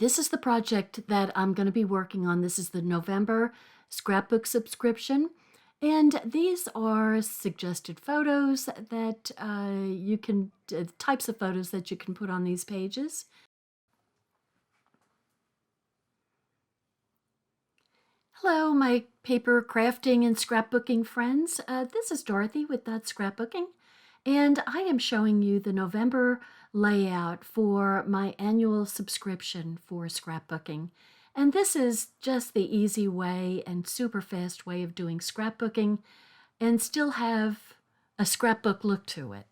this is the project that I'm going to be working on. This is the November scrapbook subscription. And these are suggested photos that types of photos that you can put on these pages. Hello, my paper crafting and scrapbooking friends. This is Dorothy with That Scrapbooking, and I am showing you the November layout for my annual subscription for scrapbooking. And this is just the easy way and super fast way of doing scrapbooking and still have a scrapbook look to it.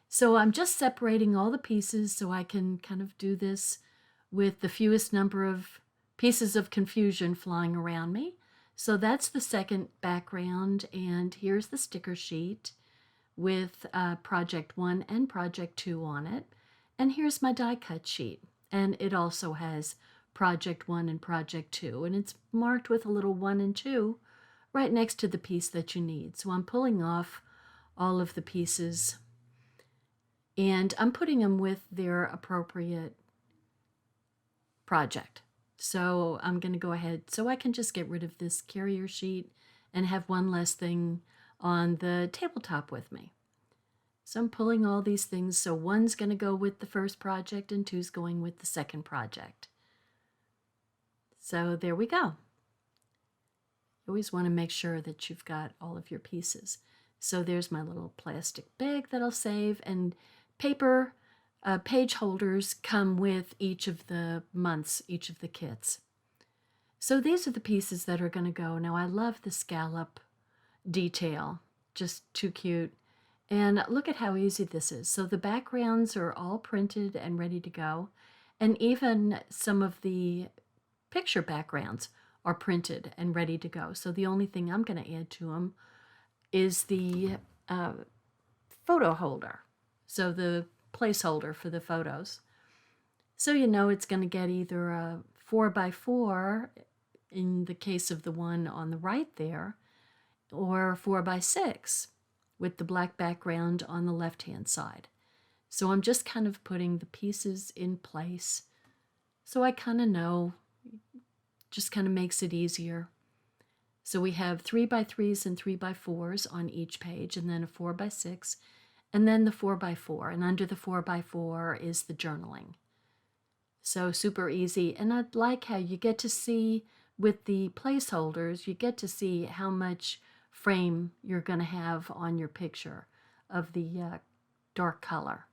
So I'm just separating all the pieces so I can kind of do this with the fewest number of pieces of confusion flying around me. So that's the second background, and here's the sticker sheet with Project 1 and Project 2 on it. And here's my die cut sheet, and it also has Project 1 and Project 2, and it's marked with a little 1 and 2 right next to the piece that you need. So I'm pulling off all of the pieces, and I'm putting them with their appropriate project. So I'm going to go ahead so I can just get rid of this carrier sheet and have one less thing on the tabletop with me. So I'm pulling all these things, so one's going to go with the first project and two's going with the second project. So there we go. You always want to make sure that you've got all of your pieces. So there's my little plastic bag that I'll save, and paper page holders come with each of the months, each of the kits. So these are the pieces that are going to go. Now I love the scallop detail, just too cute. And look at how easy this is. So the backgrounds are all printed and ready to go. And even some of the picture backgrounds are printed and ready to go. So the only thing I'm going to add to them is the photo holder. So the placeholder for the photos. So you know it's going to get either a 4x4 in the case of the one on the right there, or 4x6 with the black background on the left-hand side. So I'm just kind of putting the pieces in place so I kind of know, just kind of makes it easier. So we have 3x3s and 3x4s on each page, and then a 4x6, and then the 4x4, and under the 4x4 is the journaling. So super easy, and I like how you get to see with the placeholders, you get to see how much frame you're going to have on your picture of the dark color.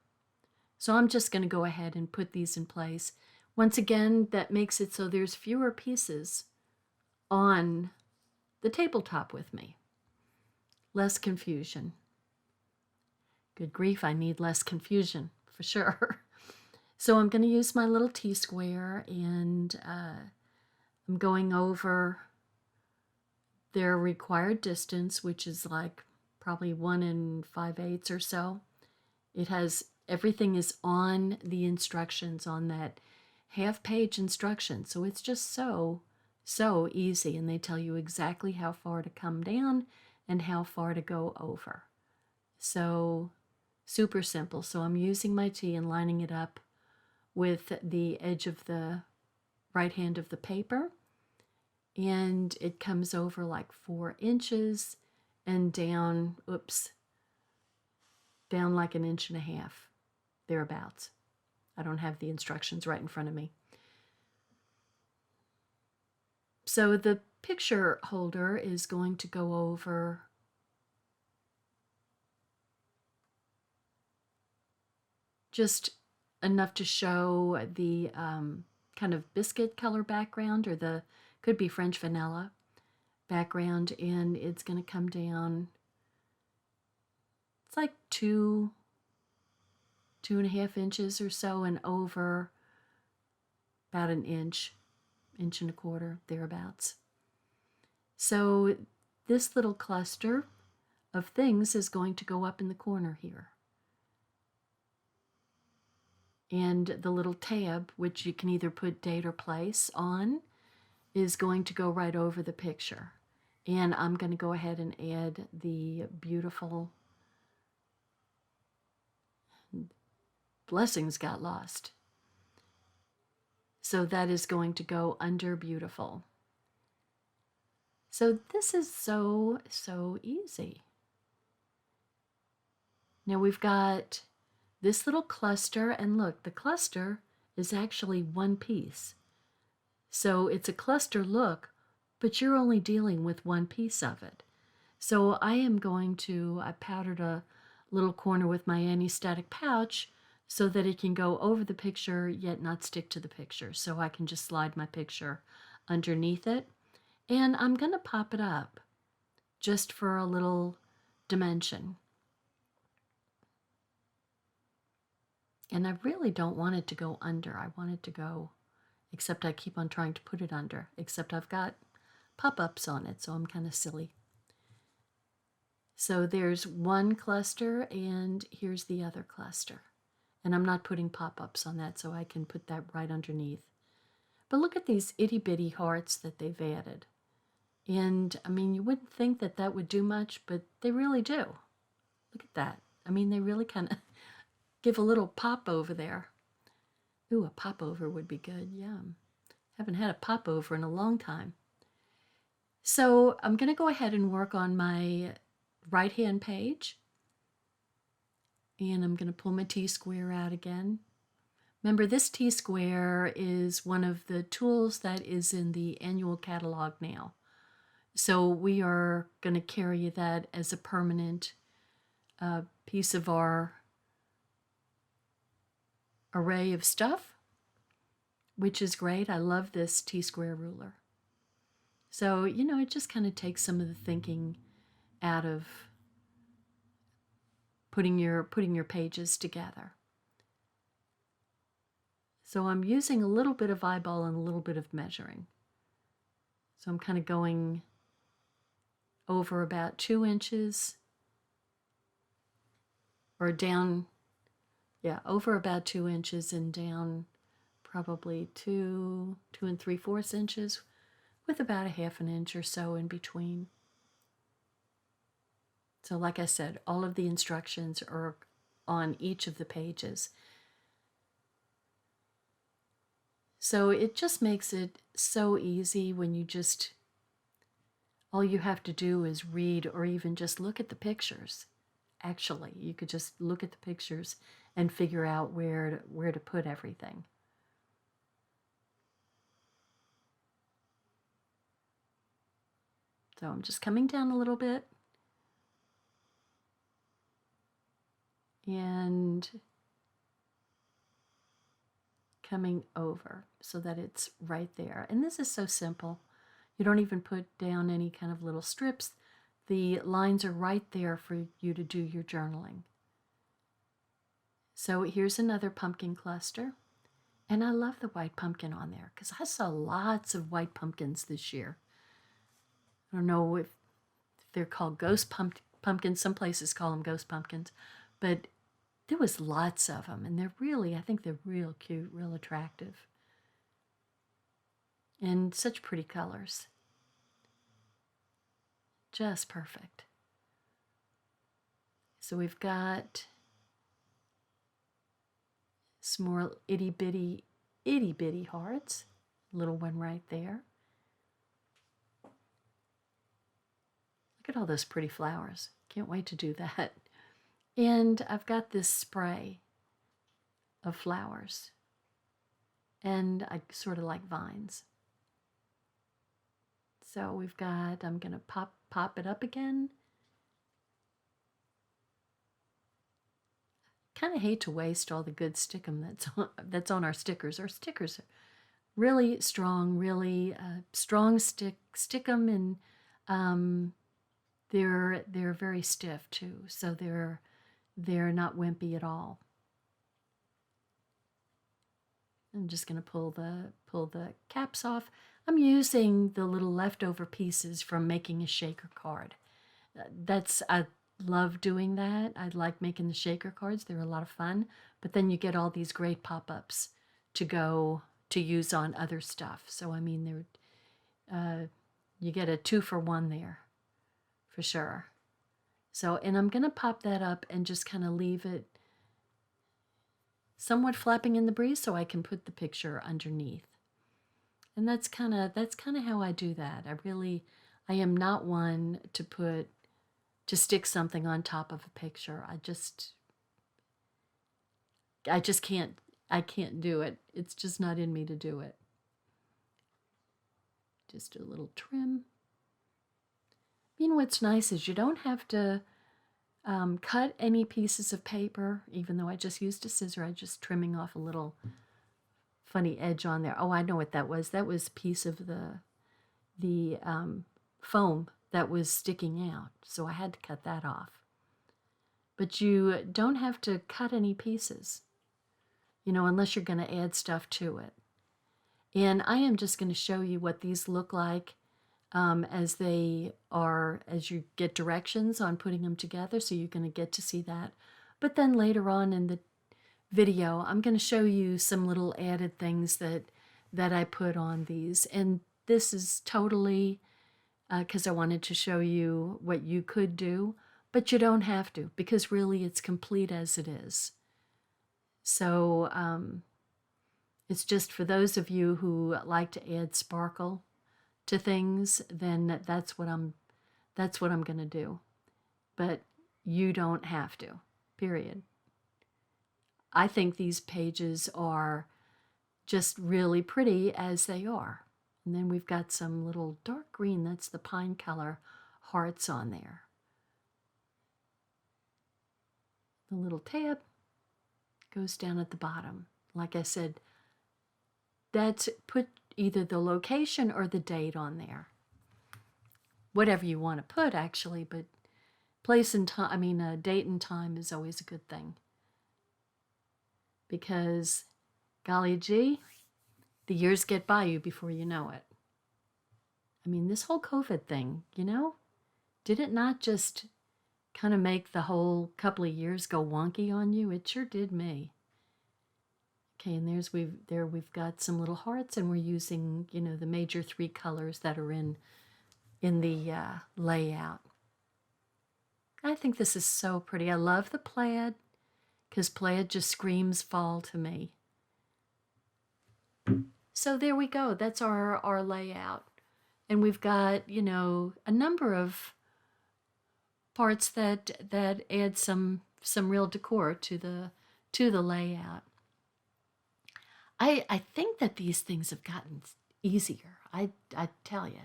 So I'm just going to go ahead and put these in place. Once again, that makes it so there's fewer pieces on the tabletop with me. Less confusion. Good grief, I need less confusion, for sure. So I'm going to use my little T-square, and I'm going over their required distance, which is like probably 1 5/8 or so. It has, everything is on the instructions, on that half-page instruction. So it's just so easy, and they tell you exactly how far to come down and how far to go over. So super simple. So I'm using my T and lining it up with the edge of the right hand of the paper, and it comes over like 4 inches and down, down like 1.5 inches, thereabouts. I don't have the instructions right in front of me. So the picture holder is going to go over just enough to show the kind of biscuit color background, or the, could be French vanilla background, and it's going to come down, it's like 2.5 inches or so, and over about 1 inch, 1.25 inches, thereabouts. So this little cluster of things is going to go up in the corner here. And the little tab, which you can either put date or place on, is going to go right over the picture. And I'm going to go ahead and add the beautiful blessings got lost. So that is going to go under beautiful. So this is so easy. Now we've got this little cluster, and look, the cluster is actually one piece. So it's a cluster look, but you're only dealing with one piece of it. So I powdered a little corner with my anti-static pouch so that it can go over the picture yet not stick to the picture. So I can just slide my picture underneath it. And I'm going to pop it up just for a little dimension. And I really don't want it to go under. I want it to go, except I keep on trying to put it under, except I've got pop-ups on it, so I'm kind of silly. So there's one cluster, and here's the other cluster. And I'm not putting pop-ups on that, so I can put that right underneath. But look at these itty-bitty hearts that they've added. And, I mean, you wouldn't think that that would do much, but they really do. Look at that. I mean, they really kind of give a little pop over there. Ooh, a pop over would be good, yeah. Haven't had a pop over in a long time. So I'm going to go ahead and work on my right-hand page. And I'm going to pull my T-square out again. Remember, this T-square is one of the tools that is in the annual catalog now. So we are going to carry that as a permanent piece of our array of stuff, which is great. I love this T-square ruler. So, you know, it just kind of takes some of the thinking out of putting your pages together. So I'm using a little bit of eyeball and a little bit of measuring. So I'm kind of going over about 2 inches, or down, yeah, over about 2 inches and down probably 2 3/4 inches, with about a 1/2 inch or so in between. So like I said, all of the instructions are on each of the pages. So it just makes it so easy when you just, all you have to do is read or even just look at the pictures. Actually, you could just look at the pictures and figure out where to put everything. So I'm just coming down a little bit and coming over so that it's right there. And this is so simple. You don't even put down any kind of little strips. The lines are right there for you to do your journaling. So here's another pumpkin cluster. And I love the white pumpkin on there because I saw lots of white pumpkins this year. I don't know if they're called ghost pumpkins. Some places call them ghost pumpkins. But there was lots of them, and they're really, I think they're real cute, real attractive. And such pretty colors. Just perfect. So we've got some more itty bitty hearts. Little one right there. Look at all those pretty flowers. Can't wait to do that. And I've got this spray of flowers. And I sort of like vines. So we've got, I'm going to pop it up again. Kind of hate to waste all the good stickum that's on our stickers. Our stickers are really strong, really strong stickum, and they're very stiff too. So they're not wimpy at all. I'm just going to pull the caps off. I'm using the little leftover pieces from making a shaker card. I love doing that. I like making the shaker cards. They're a lot of fun. But then you get all these great pop-ups to use on other stuff. So I mean, you get a 2-for-1 there, for sure. So, and I'm going to pop that up and just kind of leave it somewhat flapping in the breeze so I can put the picture underneath. And that's kind of how I do that. I am not one to stick something on top of a picture. I just can't do it. It's just not in me to do it. Just a little trim. You know what's nice is you don't have to cut any pieces of paper, even though I just used a scissor. I just trimming off a little funny edge on there. Oh, I know what that was. That was a piece of the foam that was sticking out, so I had to cut that off. But you don't have to cut any pieces, you know, unless you're going to add stuff to it. And I am just going to show you what these look like as you get directions on putting them together, so you're going to get to see that. But then later on in the video, I'm going to show you some little added things that I put on these. And this is totally because I wanted to show you what you could do, but you don't have to, because really it's complete as it is. So it's just for those of you who like to add sparkle to things, then that's what I'm going to do. But you don't have to, period. I think these pages are just really pretty as they are. And then we've got some little dark green, that's the pine color, hearts on there. The little tab goes down at the bottom. Like I said, that's put either the location or the date on there. Whatever you want to put, actually, but place and time, date and time is always a good thing. Because, golly gee, the years get by you before you know it. I mean, this whole COVID thing, you know, did it not just kind of make the whole couple of years go wonky on you? It sure did me. Okay, and we've got some little hearts, and we're using, you know, the major 3 colors that are in the layout. I think this is so pretty. I love the plaid, because plaid just screams fall to me. So there we go. That's our layout. And we've got, you know, a number of parts that add some real decor to the layout. I think that these things have gotten easier. I tell you,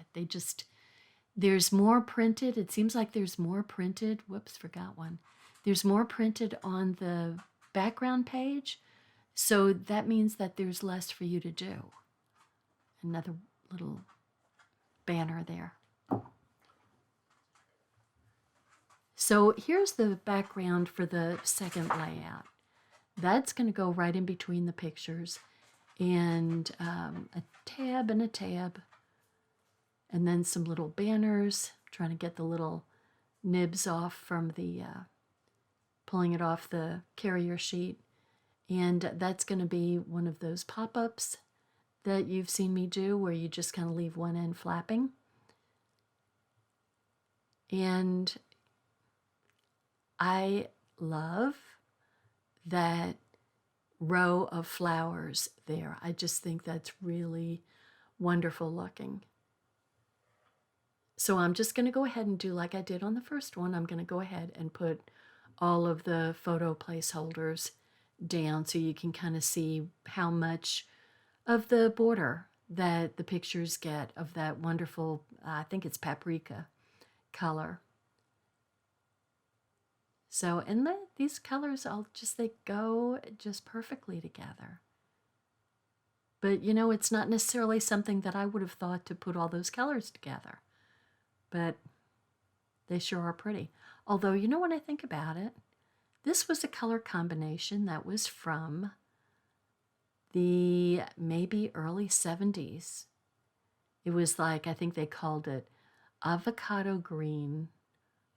there's more printed. It seems like there's more printed. Whoops, forgot one. There's more printed on the background page. So that means that there's less for you to do. Another little banner there. So here's the background for the second layout. That's going to go right in between the pictures, and a tab and a tab, and then some little banners, trying to get the little nibs off from the, pulling it off the carrier sheet. And that's going to be one of those pop-ups that you've seen me do, where you just kind of leave one end flapping. And I love that row of flowers there. I just think that's really wonderful looking. So I'm just going to go ahead and do like I did on the first one. I'm going to go ahead and put all of the photo placeholders down so you can kind of see how much of the border that the pictures get of that wonderful, I think it's paprika color. So, and these colors, they go just perfectly together. But, you know, it's not necessarily something that I would have thought to put all those colors together. But they sure are pretty. Although, you know, when I think about it, this was a color combination that was from the maybe early 70s. It was like, I think they called it avocado green,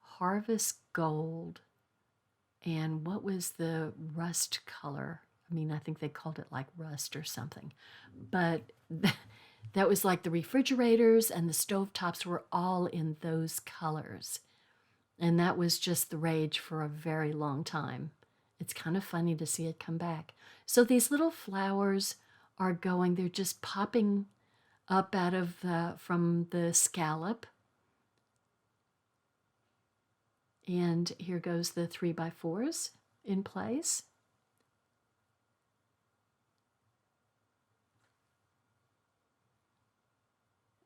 harvest gold, and what was the rust color? I mean, I think they called it like rust or something. But that was like the refrigerators and the stovetops were all in those colors. And that was just the rage for a very long time. It's kind of funny to see it come back. So these little flowers are going, they're just popping up out of from the scallop. And here goes the 3x4s in place.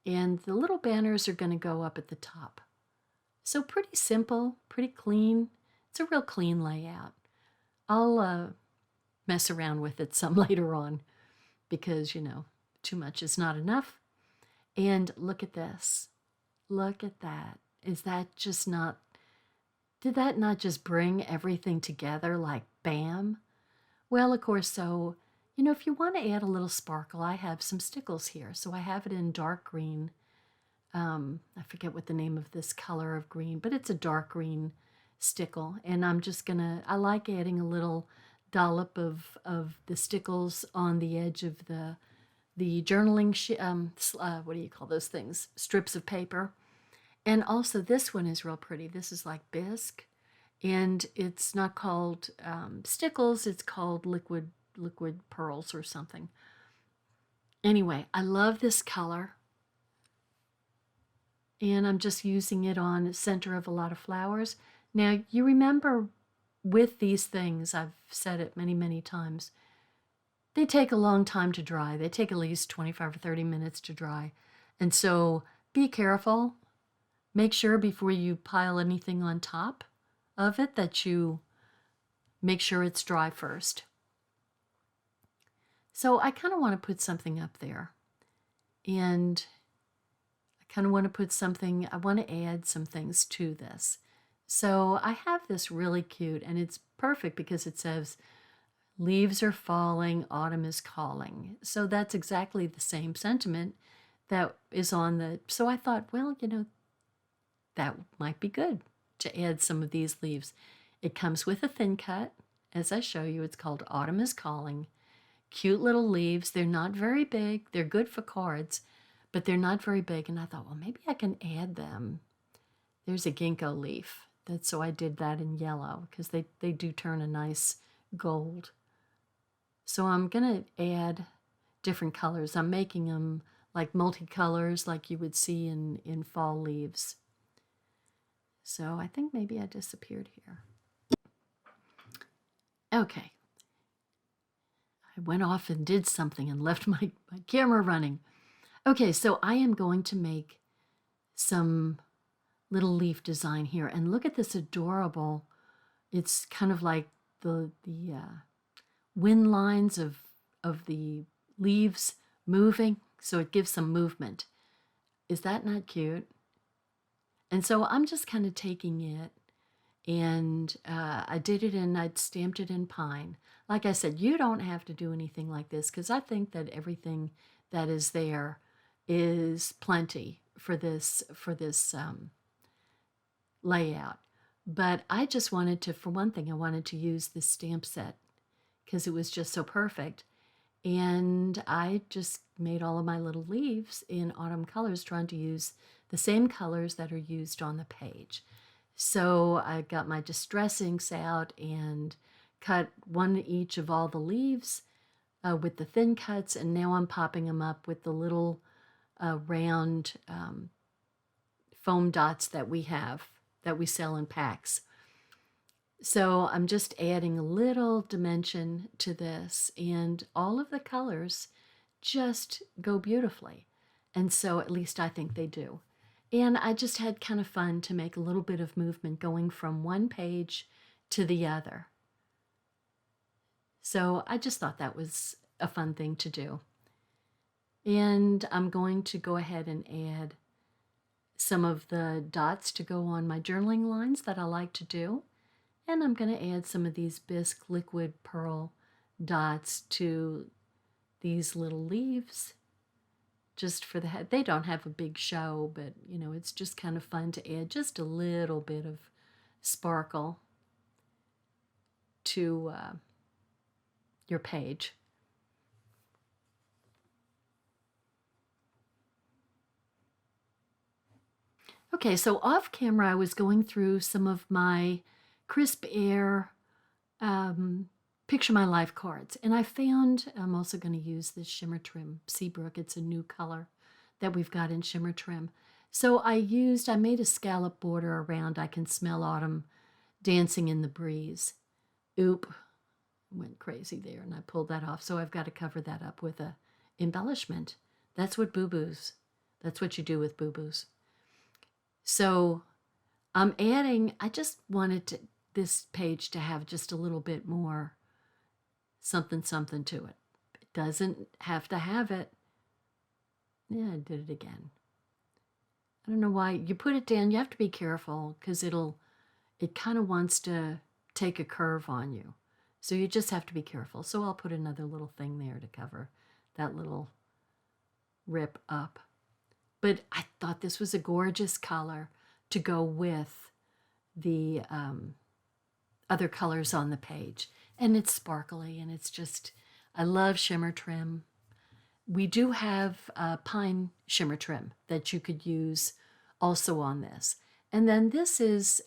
And the little banners are going to go up at the top. So pretty simple, pretty clean. It's a real clean layout. I'll mess around with it some later on because, you know, too much is not enough. And look at this. Look at that. Is that just not, did that not just bring everything together like bam? Well, of course, so, you know, if you want to add a little sparkle, I have some stickles here. So I have it in dark green. I forget what the name of this color of green, but it's a dark green stickle. And I'm just gonna, I like adding a little dollop of the stickles on the edge of the journaling, what do you call those things? Strips of paper. And also this one is real pretty. This is like bisque. And it's not called stickles, it's called liquid pearls or something. Anyway, I love this color. And I'm just using it on the center of a lot of flowers. Now, you remember with these things, I've said it many, many times, they take a long time to dry. They take at least 25 or 30 minutes to dry. And so be careful. Make sure before you pile anything on top of it that you make sure it's dry first. So I kind of want to put something up there. And I kind of want to put something, I want to add some things to this. So I have this really cute, and it's perfect because it says, leaves are falling, autumn is calling. So that's exactly the same sentiment that is on the, so I thought, well, you know, that might be good to add some of these leaves. It comes with a thin cut. As I show you, it's called Autumn is Calling. Cute little leaves. They're not very big. They're good for cards, but they're not very big. And I thought, well, maybe I can add them. There's a ginkgo leaf. So I did that in yellow because they do turn a nice gold. So I'm going to add different colors. I'm making them like multicolors like you would see in fall leaves. So I think maybe I disappeared here. Okay. I went off and did something and left my camera running. Okay, so I am going to make some little leaf design here. And look at this adorable, it's kind of like the wind lines of the leaves moving, so it gives some movement. Is that not cute? And so I'm just kind of taking it, and I did it and I'd stamped it in pine. Like I said, you don't have to do anything like this because I think that everything that is there is plenty for this layout. But I just wanted to, for one thing, I wanted to use this stamp set because it was just so perfect. And I just made all of my little leaves in autumn colors, trying to use the same colors that are used on the page. So I got my distress inks out and cut one each of all the leaves with the thin cuts, and now I'm popping them up with the little round foam dots that we have, that we sell in packs. So I'm just adding a little dimension to this, and all of the colors just go beautifully. And so at least I think they do. And I just had kind of fun to make a little bit of movement going from one page to the other. So I just thought that was a fun thing to do. And I'm going to go ahead and add some of the dots to go on my journaling lines that I like to do. And I'm going to add some of these bisque liquid pearl dots to these little leaves, just for the head. They don't have a big show, but you know, it's just kind of fun to add just a little bit of sparkle to your page. Okay, so off camera I was going through some of my Crisp Air Picture My Life cards, and I found, I'm also going to use this Shimmer Trim Seabrook. It's a new color. that we've got in shimmer trim. So I made a scallop border around I Can Smell Autumn Dancing in the Breeze. Oop, went crazy there and I pulled that off. So I've got to cover that up with a embellishment. That's what boo-boos, that's what you do with boo-boos. So I'm adding, I just wanted this page to have just a little bit more something to it. It doesn't have to have it. Yeah, I did it again. I don't know why. You put it down, you have to be careful because it kind of wants to take a curve on you. So you just have to be careful. So I'll put another little thing there to cover that little rip up. But I thought this was a gorgeous color to go with the other colors on the page. And it's sparkly and it's just, I love shimmer trim. We do have pine shimmer trim that you could use also on this. And then this is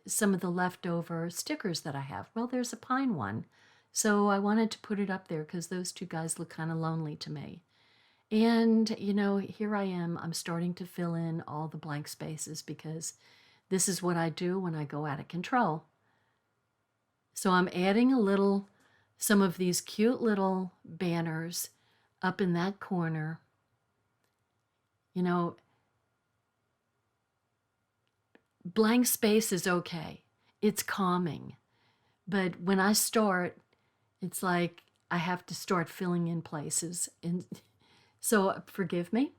some of the leftover stickers that I have. Well, there's a pine one. So I wanted to put it up there because those two guys look kind of lonely to me. And, you know, here I am. I'm starting to fill in all the blank spaces because this is what I do when I go out of control. So I'm adding some of these cute little banners up in that corner. You know, blank space is okay. It's calming. But when I start, it's like I have to start filling in places. And so forgive me.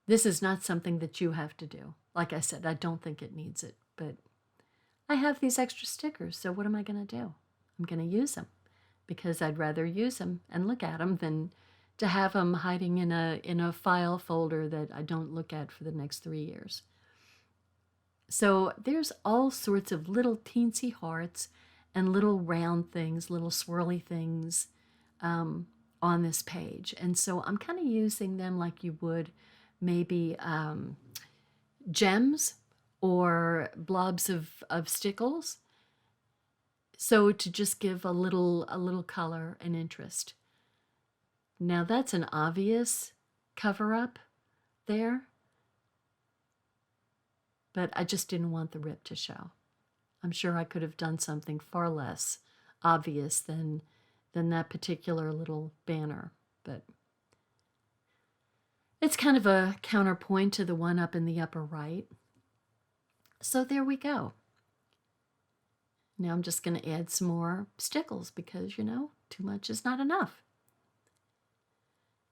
This is not something that you have to do. Like I said, I don't think it needs it, but I have these extra stickers. So what am I going to do? I'm going to use them because I'd rather use them and look at them than to have them hiding in a file folder that I don't look at for the next 3 years. So there's all sorts of little teensy hearts and little round things, little swirly things on this page. And so I'm kind of using them like you would maybe gems or blobs of stickles. So to just give a little color and interest. Now that's an obvious cover up there, but I just didn't want the rip to show. I'm sure I could have done something far less obvious than that particular little banner, but it's kind of a counterpoint to the one up in the upper right. So there we go. Now I'm just going to add some more stickles because, you know, too much is not enough.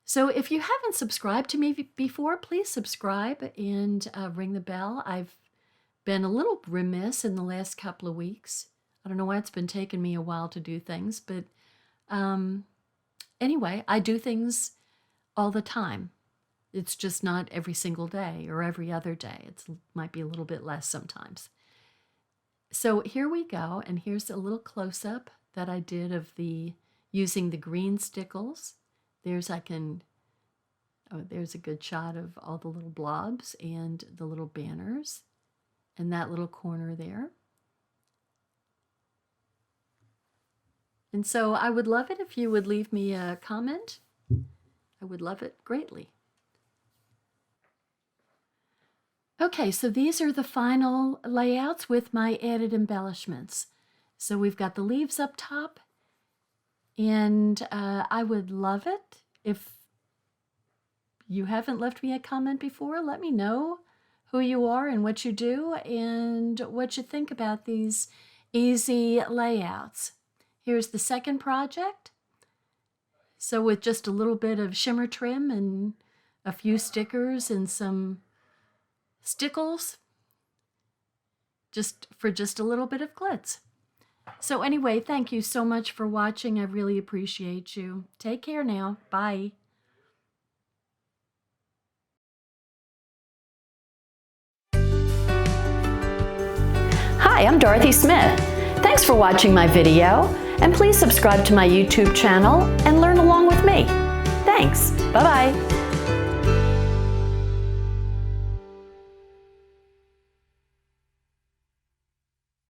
So if you haven't subscribed to me before, please subscribe and ring the bell. I've been a little remiss in the last couple of weeks. I don't know why it's been taking me a while to do things, but anyway, I do things all the time. It's just not every single day or every other day. It might be a little bit less sometimes. So here we go, and here's a little close-up that I did of using the green stickles. There's a good shot of all the little blobs and the little banners and that little corner there. And so I would love it if you would leave me a comment. I would love it greatly. Okay, so these are the final layouts with my added embellishments. So we've got the leaves up top, and I would love it if you haven't left me a comment before. Let me know who you are and what you do and what you think about these easy layouts. Here's the second project. So with just a little bit of shimmer trim and a few stickers and some stickles, just a little bit of glitz. So anyway, thank you so much for watching. I really appreciate you. Take care now. Bye. Hi, I'm Dorothy Smith. Thanks for watching my video, and please subscribe to my YouTube channel and learn along with me. Thanks. Bye-bye.